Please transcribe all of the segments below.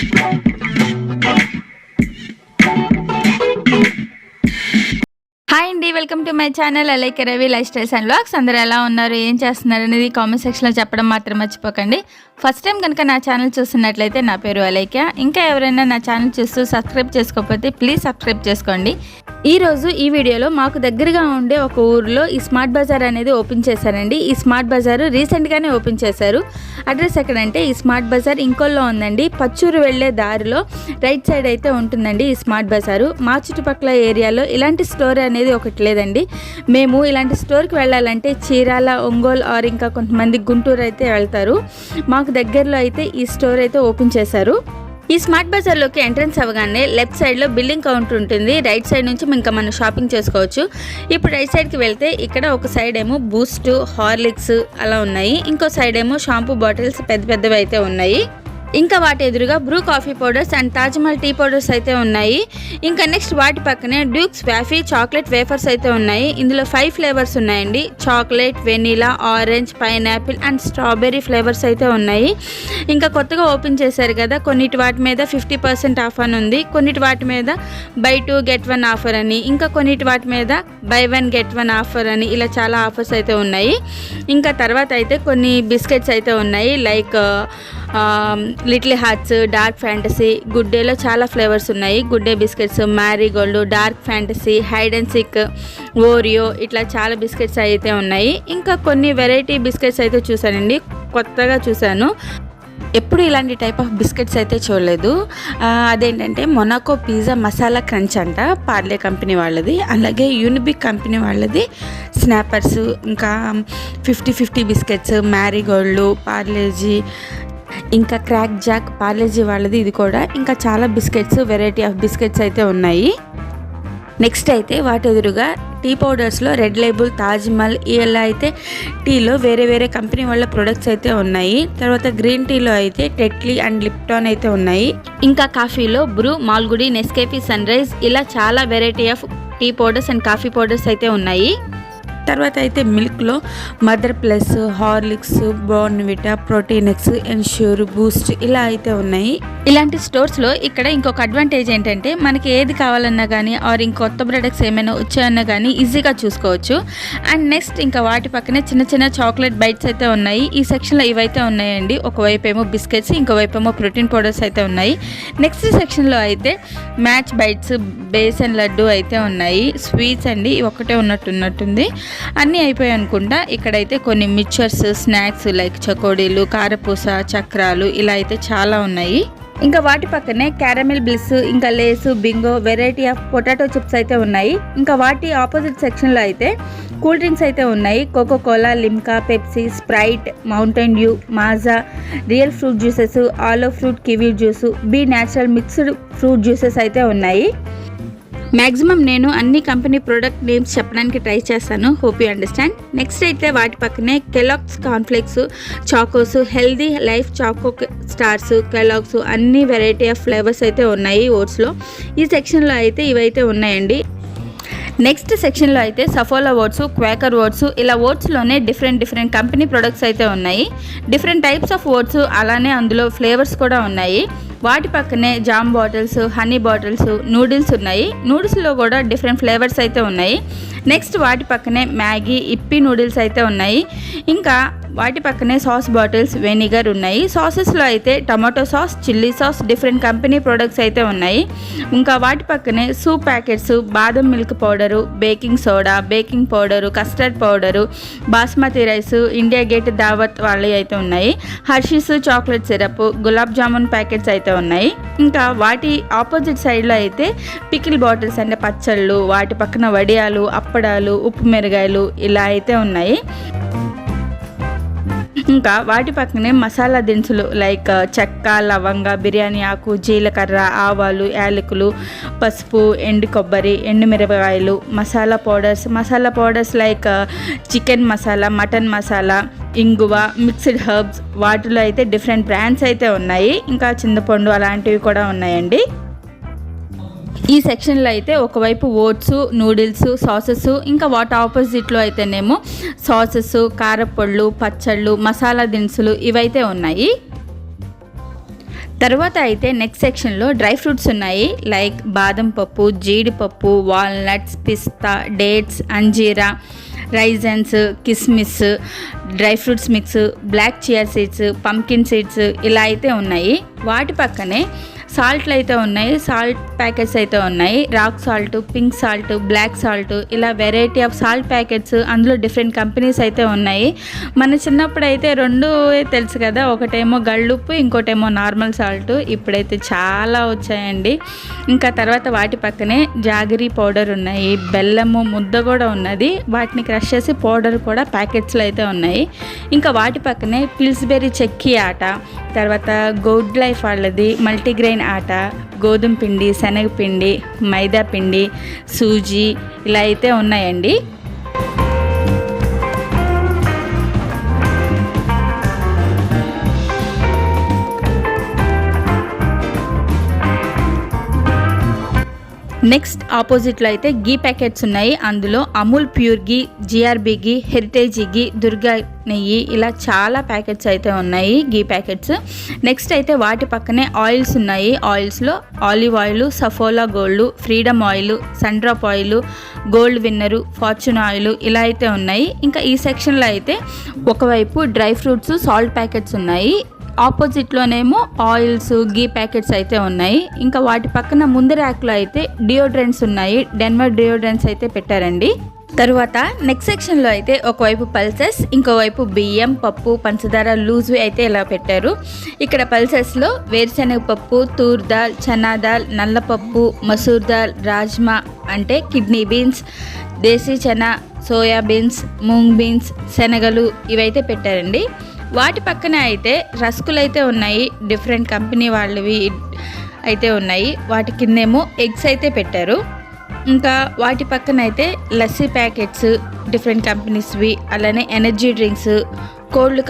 Hi అండి, welcome to my channel Alaika Ravi lifestyles and vlogs. అందరూ ఎలా ఉన్నారు, ఏం చేస్తున్నారు అనేది కామెంట్ సెక్షన్లో చెప్పడం మాత్రం మర్చిపోకండి. ఫస్ట్ టైం కనుక నా ఛానల్ చూస్తున్నట్లయితే నా పేరు అలైక. ఇంకా ఎవరైనా నా ఛానల్ చూస్తూ సబ్స్క్రైబ్ చేసుకోకపోతే ప్లీజ్ సబ్స్క్రైబ్ చేసుకోండి. ఈరోజు ఈ వీడియోలో మాకు దగ్గరగా ఉండే ఒక ఊరిలో ఈ స్మార్ట్ బజార్ అనేది ఓపెన్ చేశారండి. ఈ స్మార్ట్ బజార్ రీసెంట్గానే ఓపెన్ చేశారు. అడ్రస్ ఎక్కడంటే ఈ స్మార్ట్ బజార్ ఇంకోల్లో ఉందండి. పచ్చూరు వెళ్ళే దారిలో రైట్ సైడ్ అయితే ఉంటుందండి ఈ స్మార్ట్ బజారు. మా చుట్టుపక్కల ఏరియాలో ఇలాంటి స్టోర్ అనేది ఒకటి లేదండి. మేము ఇలాంటి స్టోర్కి వెళ్ళాలంటే చీరాల, ఒంగోలు ఆర్ ఇంకా కొంతమంది గుంటూరు అయితే వెళ్తారు. మాకు దగ్గరలో అయితే ఈ స్టోర్ అయితే ఓపెన్ చేశారు. ఈ స్మార్ట్ బజార్లోకి ఎంట్రన్స్ అవ్వగానే లెఫ్ట్ సైడ్లో బిల్లింగ్ కౌంటర్ ఉంటుంది. రైట్ సైడ్ నుంచి ఇంకా మనం షాపింగ్ చేసుకోవచ్చు. ఇప్పుడు రైట్ సైడ్కి వెళ్తే ఇక్కడ ఒక సైడ్ ఏమో బూస్ట్, హార్లిక్స్ అలా ఉన్నాయి. ఇంకో సైడ్ ఏమో షాంపూ బాటిల్స్ పెద్ద పెద్దవి అయితే ఉన్నాయి. ఇంకా వాటి ఎదురుగా Bru coffee powders and Taj Mahal tea powders అయితే ఉన్నాయి. ఇంకా నెక్స్ట్ వాటి పక్కనే డ్యూక్స్ వ్యాఫీ చాక్లెట్ వేఫర్స్ అయితే ఉన్నాయి. ఇందులో 5 ఫ్లేవర్స్ ఉన్నాయండి. Chocolate, vanilla, orange, pineapple and strawberry flavours అయితే ఉన్నాయి. ఇంకా కొత్తగా ఓపెన్ చేశారు కదా, కొన్నిటి వాటి మీద 50% ఆఫ్ అని ఉంది, కొన్నిటి వాటి మీద buy 2 get 1 ఆఫర్ అని, ఇంకా కొన్నిటి వాటి మీద buy 1 get 1 ఆఫర్ అని, ఇలా చాలా ఆఫర్స్ అయితే ఉన్నాయి. ఇంకా తర్వాత అయితే కొన్ని బిస్కెట్స్ అయితే ఉన్నాయి. Like Little Hearts, Dark Fantasy, good డేలో చాలా ఫ్లేవర్స్ ఉన్నాయి. Good Day biscuits, Marigold, Dark Fantasy, Hide and Seek, Oreo, ఇట్లా చాలా బిస్కెట్స్ అయితే ఉన్నాయి. ఇంకా కొన్ని వెరైటీ బిస్కెట్స్ అయితే చూసానండి, కొత్తగా చూశాను. ఎప్పుడు ఇలాంటి టైప్ ఆఫ్ బిస్కెట్స్ అయితే చూడలేదు. అదేంటంటే మొనాకో పిజ్జా మసాలా క్రంచ్ అంట, పార్లే కంపెనీ వాళ్ళది. అలాగే యూనిబిక్ కంపెనీ వాళ్ళది స్నాపర్స్, ఇంకా 50-50 బిస్కెట్స్, మ్యారీగోల్డ్, పార్లేజీ, ఇంకా క్రాక్ జాక్, పార్లేజీ వాళ్ళది ఇది కూడా. ఇంకా చాలా బిస్కెట్స్, వెరైటీ ఆఫ్ బిస్కెట్స్ అయితే ఉన్నాయి. నెక్స్ట్ అయితే వాటి ఎదురుగా టీ పౌడర్స్లో రెడ్ లేబుల్, తాజ్మహల్, ఇలా అయితే టీలో వేరే వేరే కంపెనీ వాళ్ళ ప్రొడక్ట్స్ అయితే ఉన్నాయి. తర్వాత గ్రీన్ టీలో అయితే టెట్లీ అండ్ లిప్టాన్ అయితే ఉన్నాయి. ఇంకా కాఫీలో Bru, Malgudi, Nescafe, Sunrise, ఇలా చాలా variety of tea powders and coffee powders అయితే ఉన్నాయి. తర్వాత అయితే మిల్క్లో Mother Plus, Horlicks, Bournvita, Protinex, Ensure, Boost, ఇలా అయితే ఉన్నాయి. ఇలాంటి స్టోర్స్లో ఇక్కడ ఇంకొక అడ్వాంటేజ్ ఏంటంటే మనకి ఏది కావాలన్నా కానీ ఆర్ ఇంకొత్త ప్రొడక్ట్స్ ఏమైనా వచ్చాయన్నా కానీ ఈజీగా చూసుకోవచ్చు. అండ్ నెక్స్ట్ ఇంకా వాటి పక్కనే చిన్న చిన్న చాక్లెట్ బైట్స్ అయితే ఉన్నాయి. ఈ సెక్షన్లో ఇవైతే ఉన్నాయండి. ఒకవైపు ఏమో బిస్కెట్స్, ఇంకోవైపు ఏమో ప్రోటీన్ పౌడర్స్ అయితే ఉన్నాయి. నెక్స్ట్ సెక్షన్లో అయితే మ్యాచ్ బైట్స్, బేసన్ లడ్డు అయితే ఉన్నాయి. స్వీట్స్ అండి, ఒక్కటే ఉన్నట్టుంది. అన్నీ అయిపోయాయి అనుకుంటా. ఇక్కడైతే కొన్ని మిక్చర్స్, స్నాక్స్ లైక్ చకోడీలు, కారపూస, చక్రాలు, ఇలా అయితే చాలా ఉన్నాయి. ఇంకా వాటి పక్కనే క్యారమిల్ బ్లిస్, ఇంకా Lays, Bingo, variety of potato chips అయితే ఉన్నాయి. ఇంకా వాటి ఆపోజిట్ సెక్షన్లో అయితే కూల్ డ్రింక్స్ అయితే ఉన్నాయి. Coca Cola, Limca, Pepsi, Sprite, Mountain Dew, Maaza, Real fruit juices, Aloe fruit kiwi juice, B Natural mixed fruit juices అయితే ఉన్నాయి. మ్యాక్సిమం నేను అన్ని కంపెనీ ప్రోడక్ట్ నేమ్స్ చెప్పడానికి ట్రై చేస్తాను. Hope you understand. నెక్స్ట్ అయితే వాటి పక్కనే Kellogg's cornflakes, Chocos, healthy life Choco Stars, Kellogg's, అన్ని వెరైటీ ఆఫ్ ఫ్లేవర్స్ అయితే ఉన్నాయి ఓట్స్లో. ఈ సెక్షన్లో అయితే ఇవైతే ఉన్నాయండి. నెక్స్ట్ సెక్షన్లో అయితే సఫోలా ఓట్స్, క్వాకర్ ఓట్స్, ఇలా ఓట్స్లోనే డిఫరెంట్ కంపెనీ ప్రొడక్ట్స్ అయితే ఉన్నాయి. డిఫరెంట్ టైప్స్ ఆఫ్ ఓట్స్, అలానే అందులో ఫ్లేవర్స్ కూడా ఉన్నాయి. వాటి పక్కనే jam bottles, honey bottles, noodles ఉన్నాయి. నూడిల్స్లో కూడా డిఫరెంట్ ఫ్లేవర్స్ అయితే ఉన్నాయి. నెక్స్ట్ వాటి పక్కనే మ్యాగీ, ఇప్పీ నూడిల్స్ అయితే ఉన్నాయి. ఇంకా వాటి పక్కనే సాస్ బాటిల్స్, వెనిగర్ ఉన్నాయి. సాసెస్లో అయితే tomato sauce, chilli sauce, different company products అయితే ఉన్నాయి. ఇంకా వాటి పక్కనే సూప్ ప్యాకెట్స్, బాదం milk powder, baking soda, baking powder, custard powder, basmati rice, India gate దావత్ వాళ్ళవి అయితే ఉన్నాయి. Hershey's chocolate syrup, gulab jamun packets అయితే ఉన్నాయి. ఇంకా వాటి ఆపోజిట్ సైడ్లో అయితే పికిల్ బాటిల్స్ అంటే పచ్చళ్ళు, వాటి పక్కన వడియాలు, అప్పడాలు, ఉప్పు మిరగాయలు, ఇలా అయితే ఉన్నాయి. ఇంకా వాటి పక్కనే మసాలా దినుసులు లైక్ చెక్క, లవంగ, బిర్యానీ ఆకు, జీలకర్ర, ఆవాలు, యాలకులు, పసుపు, ఎండు కొబ్బరి, ఎండు మిరపకాయలు, masala powders like chicken masala, mutton masala, ఇంగువ, మిక్స్డ్ హర్బ్స్, వాటిలో అయితే డిఫరెంట్ బ్రాండ్స్ అయితే ఉన్నాయి. ఇంకా చింతపండు అలాంటివి కూడా ఉన్నాయండి. ఈ సెక్షన్లో అయితే ఒకవైపు ఓట్స్, నూడిల్స్, సాసెస్, ఇంకా వాటి ఆపోజిట్లో అయితేనేమో సాసెస్, కారపొళ్ళు, పచ్చళ్ళు, మసాలా దినుసులు, ఇవైతే ఉన్నాయి. తర్వాత అయితే నెక్స్ట్ సెక్షన్లో డ్రై ఫ్రూట్స్ ఉన్నాయి. లైక్ బాదం పప్పు, జీడిపప్పు, వాల్నట్స్, పిస్తా, డేట్స్, అంజీరా, రైజన్స్, కిస్మిస్, dry fruits mix, black chia seeds, pumpkin seeds ఇలా అయితే ఉన్నాయి. వాటి పక్కనే సాల్ట్లు అయితే ఉన్నాయి. సాల్ట్ ప్యాకెట్స్ అయితే ఉన్నాయి. Rock salt, pink salt, black salt ఇలా వెరైటీ ఆఫ్ సాల్ట్ ప్యాకెట్స్, అందులో డిఫరెంట్ కంపెనీస్ అయితే ఉన్నాయి. మన చిన్నప్పుడు అయితే రెండు తెలుసు కదా, ఒకటేమో గళ్ళుప్పు, ఇంకోటేమో నార్మల్ సాల్ట్. ఇప్పుడైతే చాలా వచ్చాయండి. ఇంకా తర్వాత వాటి పక్కనే జాగరీ పౌడర్ ఉన్నాయి, బెల్లము ముద్ద కూడా ఉన్నది, వాటిని క్రష్ చేసి పౌడర్ కూడా ప్యాకెట్స్లో అయితే ఉన్నాయి. ఇంకా వాటి పక్కనే పిల్స్బెర్రీ చెక్కీ ఆట, తర్వాత గుడ్ లైఫ్ వాళ్ళది మల్టీగ్రెయిన్ ఆట, గోధుమ పిండి, శనగపిండి, మైదా పిండి, సూజీ ఇలా అయితే ఉన్నాయండి. నెక్స్ట్ ఆపోజిట్లో అయితే గీ ప్యాకెట్స్ ఉన్నాయి. అందులో అమూల్ ప్యూర్ గీ, జిఆర్బీ గీ, హెరిటేజ్ గీ, దుర్గా నెయ్యి ఇలా చాలా ప్యాకెట్స్ అయితే ఉన్నాయి గీ ప్యాకెట్స్. నెక్స్ట్ అయితే వాటి పక్కనే ఆయిల్స్ ఉన్నాయి. ఆయిల్స్లో olive oil, Saffola Gold, Freedom oil, Sundrop oil, Gold Winner, Fortune oil ఇలా అయితే ఉన్నాయి. ఇంకా ఈ సెక్షన్లో అయితే ఒకవైపు డ్రై ఫ్రూట్స్, సాల్ట్ ప్యాకెట్స్ ఉన్నాయి. ఆపోజిట్లోనేమో ఆయిల్స్, గీ ప్యాకెట్స్ అయితే ఉన్నాయి. ఇంకా వాటి పక్కన ముందు ర్యాక్లో అయితే డియోడ్రెంట్స్ ఉన్నాయి. డెన్వర్ డియోడ్రెంట్స్ అయితే పెట్టారండి. తరువాత నెక్స్ట్ సెక్షన్లో అయితే ఒకవైపు పల్సెస్, ఇంకోవైపు బియ్యం, పప్పు, పంచదార లూజ్వి అయితే ఇలా పెట్టారు. ఇక్కడ పల్సెస్లో వేరుశనగ పప్పు, తూర్ దాల్, చనా దాల్, నల్లపప్పు, మసూర్ దాల్, రాజ్మా అంటే kidney beans, desi chana, soya beans, moong beans, శనగలు ఇవైతే పెట్టారండి. వాటి పక్కన అయితే రస్కులు అయితే ఉన్నాయి, డిఫరెంట్ కంపెనీ వాళ్ళవి అయితే ఉన్నాయి. వాటి కిందేమో ఎగ్స్ అయితే పెట్టారు. ఇంకా వాటి పక్కన అయితే లస్సీ ప్యాకెట్స్, డిఫరెంట్ కంపెనీస్వి, అలానే ఎనర్జీ డ్రింక్స్, కోల్డ్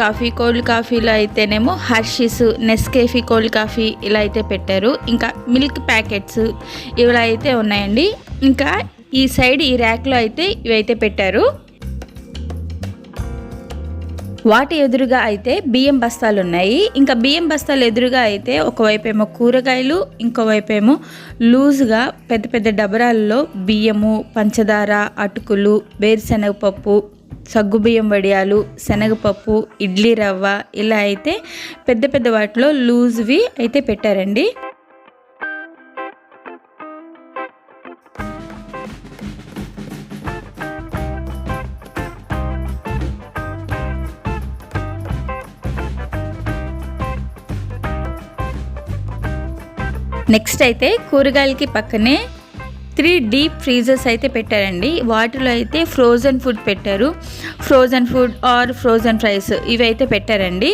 కాఫీలో అయితేనేమో హర్షీస్, నెస్కేఫీ కోల్డ్ కాఫీ ఇలా అయితే పెట్టారు. ఇంకా మిల్క్ ప్యాకెట్స్ ఇలా అయితే ఉన్నాయండి. ఇంకా ఈ సైడ్ ఈ ర్యాక్లో అయితే ఇవైతే పెట్టారు. వాటి ఎదురుగా అయితే బియ్యం బస్తాలు ఉన్నాయి. ఇంకా బియ్యం బస్తాలు ఎదురుగా అయితే ఒకవైపు ఏమో కూరగాయలు, ఇంకోవైపు ఏమో లూజ్గా పెద్ద పెద్ద డబరాల్లో బియ్యము, పంచదార, అటుకులు, వేరుశనగపప్పు, సగ్గుబియ్యం వడియాలు, శనగపప్పు, ఇడ్లీ రవ్వ ఇలా అయితే పెద్ద పెద్ద వాటిలో లూజ్వి అయితే పెట్టారండి. నెక్స్ట్ అయితే కూరగాయలకి పక్కనే 3 డీప్ ఫ్రీజర్స్ అయితే పెట్టారండి. వాటిలో అయితే ఫ్రోజన్ ఫుడ్ పెట్టారు. Frozen food or frozen fries ఇవి అయితే పెట్టారండి.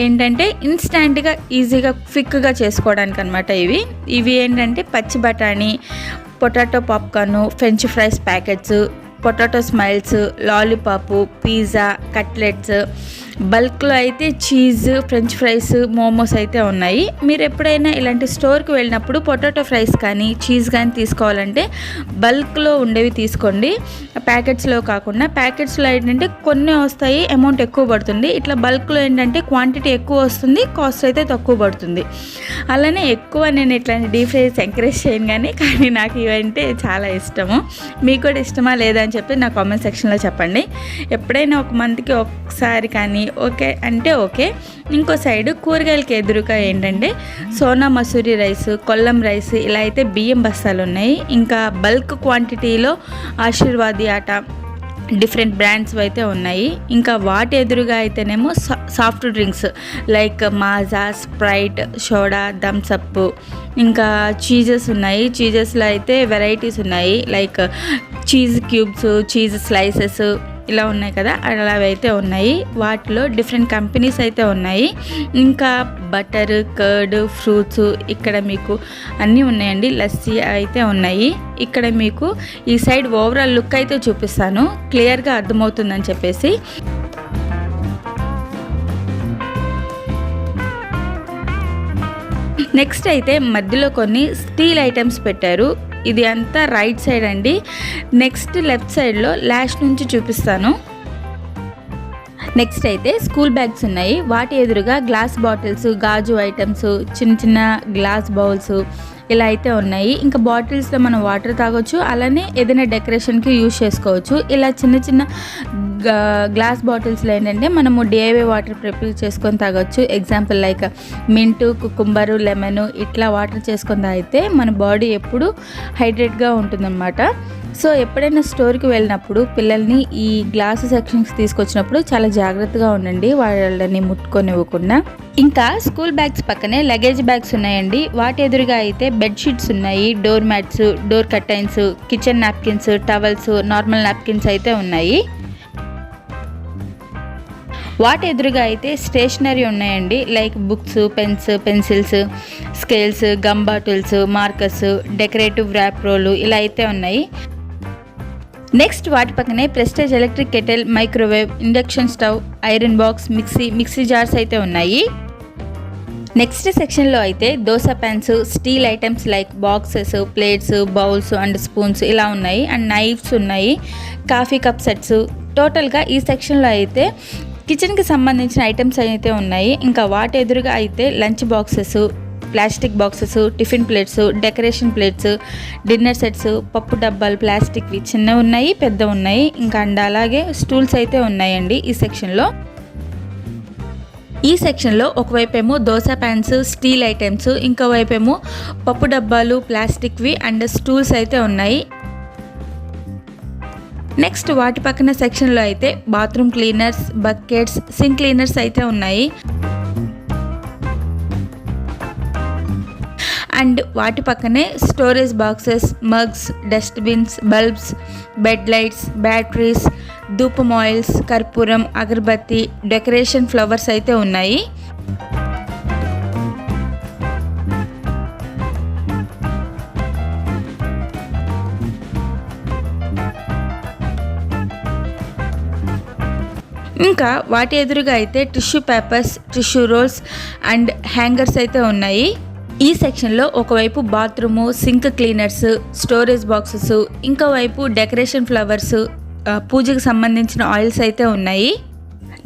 ఏంటంటే ఇన్స్టాంట్గా ఈజీగా క్విక్గా చేసుకోవడానికి అనమాట. ఇవి ఏంటంటే పచ్చి బఠానీ, potato popcorn, French fries packets, potato smiles, lollipop, pizza, cutlets, బల్క్లో అయితే చీజ్, ఫ్రెంచ్ ఫ్రైస్, మోమోస్ అయితే ఉన్నాయి. మీరు ఎప్పుడైనా ఇలాంటి స్టోర్కి వెళ్ళినప్పుడు పొటాటో ఫ్రైస్ కానీ చీజ్ కానీ తీసుకోవాలంటే బల్క్లో ఉండేవి తీసుకోండి, ప్యాకెట్స్లో కాకుండా. ప్యాకెట్స్లో ఏంటంటే కొన్ని వస్తాయి, అమౌంట్ ఎక్కువ పడుతుంది. ఇట్లా బల్క్లో ఏంటంటే క్వాంటిటీ ఎక్కువ వస్తుంది, కాస్ట్ అయితే తక్కువ పడుతుంది. అలానే ఎక్కువ నేను ఇట్లాంటి డీప్ ఫ్రైస్ ఎంకరేజ్ చేయను కానీ నాకు ఇవంటే చాలా ఇష్టము. మీకు కూడా ఇష్టమా లేదా అని చెప్పి నా కామెంట్ సెక్షన్లో చెప్పండి. ఎప్పుడైనా ఒక మంత్కి ఒకసారి కానీ ఓకే అంటే ఓకే. ఇంకో సైడ్ కూరగాయలకి ఎదురుగా ఏంటంటే సోనా మసూరి రైస్, కొల్లం రైస్ ఇలా అయితే బియ్యం బస్తాలు ఉన్నాయి. ఇంకా బల్క్ క్వాంటిటీలో ఆశీర్వాది ఆట, డిఫరెంట్ బ్రాండ్స్ అయితే ఉన్నాయి. ఇంకా వాటి ఎదురుగా అయితేనేమో soft drinks like Maaza, Sprite, soda, Thums Up, ఇంకా చీజెస్ ఉన్నాయి. చీజెస్లో అయితే వెరైటీస్ ఉన్నాయి like cheese cubes, cheese slices ఇలా ఉన్నాయి కదా, అలా అయితే ఉన్నాయి. వాటిలో డిఫరెంట్ కంపెనీస్ అయితే ఉన్నాయి. ఇంకా బటర్, కర్డ్, ఫ్రూట్స్ ఇక్కడ మీకు అన్నీ ఉన్నాయండి. లస్సీ అయితే ఉన్నాయి. ఇక్కడ మీకు ఈ సైడ్ ఓవరాల్ లుక్ అయితే చూపిస్తాను, క్లియర్గా అర్థమవుతుందని చెప్పేసి. నెక్స్ట్ అయితే మధ్యలో కొన్ని స్టీల్ ఐటమ్స్ పెట్టారు. ఇది అంతా రైట్ సైడ్ అండి. నెక్స్ట్ లెఫ్ట్ సైడ్లో లాస్ట్ నుంచి చూపిస్తాను. నెక్స్ట్ అయితే స్కూల్ బ్యాగ్స్ ఉన్నాయి. వాటి ఎదురుగా గ్లాస్ బాటిల్స్, గాజు ఐటమ్స్, చిన్న చిన్న గ్లాస్ బౌల్స్ ఇలా అయితే ఉన్నాయి. ఇంకా బాటిల్స్లో మనం వాటర్ తాగొచ్చు, అలానే ఏదైనా డెకరేషన్కి యూజ్ చేసుకోవచ్చు. ఇలా చిన్న చిన్న గ్లాస్ బాటిల్స్లో ఏంటంటే మనము డిఐవై వాటర్ ప్రిపేర్ చేసుకొని తాగొచ్చు. ఎగ్జాంపుల్ లైక్ మింటు, కుకుంబరు, లెమన్ ఇట్లా వాటర్ చేసుకొని తాగితే మన బాడీ ఎప్పుడు హైడ్రేట్గా ఉంటుందన్నమాట. సో ఎప్పుడైనా స్టోర్కి వెళ్ళినప్పుడు పిల్లల్ని ఈ గ్లాస్ సెక్షన్స్ తీసుకొచ్చినప్పుడు చాలా జాగ్రత్తగా ఉండండి, వాళ్ళని ముట్టుకొనివ్వకుండా. ఇంకా స్కూల్ బ్యాగ్స్ పక్కనే లగేజ్ బ్యాగ్స్ ఉన్నాయండి. వాటి ఎదురుగా అయితే బెడ్షీట్స్ ఉన్నాయి, door mats, door curtains, kitchen napkins, towels, normal napkins అయితే ఉన్నాయి. వాటి ఎదురుగా అయితే స్టేషనరీ ఉన్నాయండి, like books, pens, pencils, scales, gum bottles, markers, decorative wrap roll ఇలా అయితే ఉన్నాయి. నెక్స్ట్ వాటి పక్కనే Prestige electric kettle, microwave, induction stove, iron box, mixie jars అయితే ఉన్నాయి. నెక్స్ట్ సెక్షన్లో అయితే dosa pans, steel items like boxes, plates, bowls and spoons ఇలా ఉన్నాయి. అండ్ నైఫ్స్ ఉన్నాయి, కాఫీ కప్ సెట్స్. టోటల్గా ఈ సెక్షన్లో అయితే కిచెన్కి సంబంధించిన ఐటమ్స్ అయితే ఉన్నాయి. ఇంకా వాటి ఎదురుగా అయితే lunch boxes, plastic boxes, tiffin plates, decoration plates, dinner sets, పప్పు డబ్బాలు ప్లాస్టిక్వి చిన్నవి ఉన్నాయి, పెద్ద ఉన్నాయి. ఇంకా అండ్ అలాగే స్టూల్స్ అయితే ఉన్నాయండి ఈ సెక్షన్లో. ఈ సెక్షన్లో ఒకవైపేమో దోశ ప్యాన్స్, స్టీల్ ఐటమ్స్, ఇంకో వైపేమో పప్పు డబ్బాలు ప్లాస్టిక్వి అండ్ స్టూల్స్ అయితే ఉన్నాయి. నెక్స్ట్ వాటి పక్కన సెక్షన్లో అయితే bathroom cleaners, buckets, sink cleaners అయితే ఉన్నాయి. అండ్ వాటి పక్కనే storage boxes, mugs, dustbins, bulbs, bed lights, batteries, ధూపం ఆయిల్స్, కర్పూరం, అగరబత్తి, డెకరేషన్ ఫ్లవర్స్ అయితే ఉన్నాయి. ఇంకా వాటి ఎదురుగా అయితే tissue papers, tissue rolls and hangers అయితే ఉన్నాయి. ఈ సెక్షన్లో ఒకవైపు bathroom, sink cleaners, storage boxes, ఇంకోవైపు డెకరేషన్ ఫ్లవర్స్, పూజకు సంబంధించిన ఆయిల్స్ అయితే ఉన్నాయి.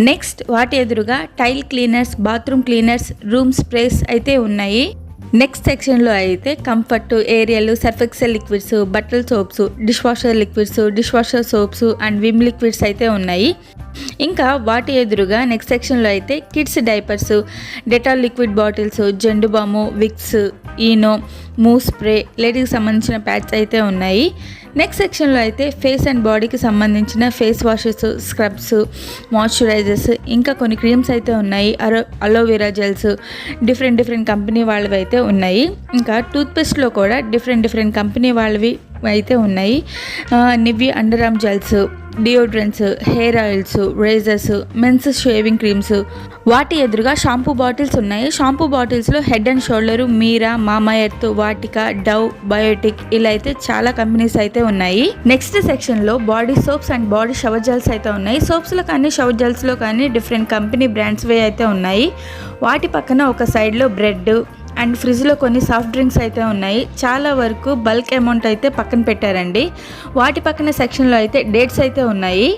నెక్స్ట్ వాటి ఎదురుగా tile cleaners, bathroom cleaners, room sprays అయితే ఉన్నాయి. నెక్స్ట్ సెక్షన్లో అయితే కంఫర్ట్, ఏరియల్, సర్ఫెక్సెల్ లిక్విడ్స్, బట్టల soaps, dish washer liquids, dish washer soaps and Vim liquids అయితే ఉన్నాయి. ఇంకా వాటి ఎదురుగా నెక్స్ట్ సెక్షన్లో అయితే kids diapers, Dettol liquid bottles, Zandu balm, Vicks, Eno, Move spray, లేడీకి సంబంధించిన ప్యాడ్స్ అయితే ఉన్నాయి. నెక్స్ట్ సెక్షన్లో అయితే ఫేస్ అండ్ బాడీకి సంబంధించిన ఫేస్ వాషెస్, స్క్రబ్స్, మాయిశ్చరైజర్స్, ఇంకా కొన్ని క్రీమ్స్ అయితే ఉన్నాయి. అలోవెరా జెల్స్, డిఫరెంట్ కంపెనీ వాళ్ళవి అయితే ఉన్నాయి. ఇంకా టూత్పేస్ట్లో కూడా డిఫరెంట్ కంపెనీ వాళ్ళవి అయితే ఉన్నాయి. Nivea under arm gels, deodorants, hair oils, razors, men's shaving creams. వాటి ఎదురుగా షాంపూ బాటిల్స్ ఉన్నాయి. షాంపూ బాటిల్స్లో Head and Shoulder, Meera, Mamaearth, Vatika, Dove, Biotique ఇలా అయితే చాలా కంపెనీస్ అయితే ఉన్నాయి. నెక్స్ట్ సెక్షన్లో body soaps and body shower gels అయితే ఉన్నాయి. సోప్స్లో కానీ షవర్ జెల్స్లో కానీ డిఫరెంట్ కంపెనీ బ్రాండ్స్వే అయితే ఉన్నాయి. వాటి పక్కన ఒక సైడ్లో బ్రెడ్ అండ్ ఫ్రిడ్జ్లో కొన్ని సాఫ్ట్ డ్రింక్స్ అయితే ఉన్నాయి. చాలా వరకు బల్క్ అమౌంట్ అయితే పక్కన పెట్టారండి. వాటి పక్కన సెక్షన్లో అయితే డేట్స్ అయితే ఉన్నాయి.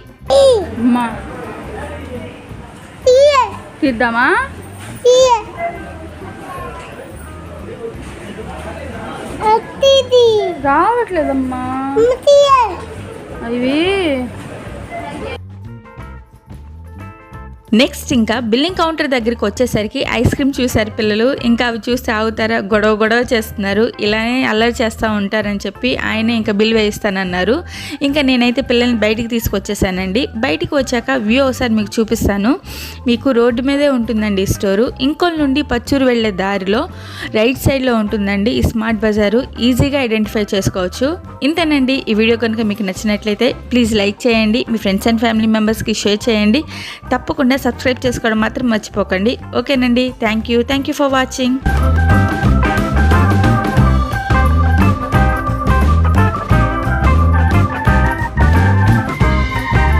తీద్దామా? రావట్లేదమ్మా అవి. నెక్స్ట్ ఇంకా బిల్లింగ్ కౌంటర్ దగ్గరికి వచ్చేసరికి ఐస్ క్రీమ్ చూశారు పిల్లలు. ఇంకా అవి చూస్తే ఆగుతారా, గొడవ చేస్తున్నారు. ఇలానే అల్లరి చేస్తూ ఉంటారని చెప్పి ఆయనే ఇంకా బిల్ వేయిస్తానన్నారు. ఇంకా నేనైతే పిల్లల్ని బయటికి తీసుకొచ్చేసానండి. బయటికి వచ్చాక వ్యూ ఒకసారి మీకు చూపిస్తాను. మీకు రోడ్డు మీదే ఉంటుందండి ఈ స్టోరు. ఇంకోల్ నుండి పచ్చూరు వెళ్ళే దారిలో రైట్ సైడ్లో ఉంటుందండి ఈ స్మార్ట్ బజారు. ఈజీగా ఐడెంటిఫై చేసుకోవచ్చు. ఇంతేనండి. ఈ వీడియో కనుక మీకు నచ్చినట్లయితే ప్లీజ్ లైక్ చేయండి, మీ ఫ్రెండ్స్ అండ్ ఫ్యామిలీ మెంబర్స్కి షేర్ చేయండి. తప్పకుండా సబ్స్క్రైబ్ చేసుకోవడం మాత్రం మర్చిపోకండి. ఓకేనండి. Thank you for watching.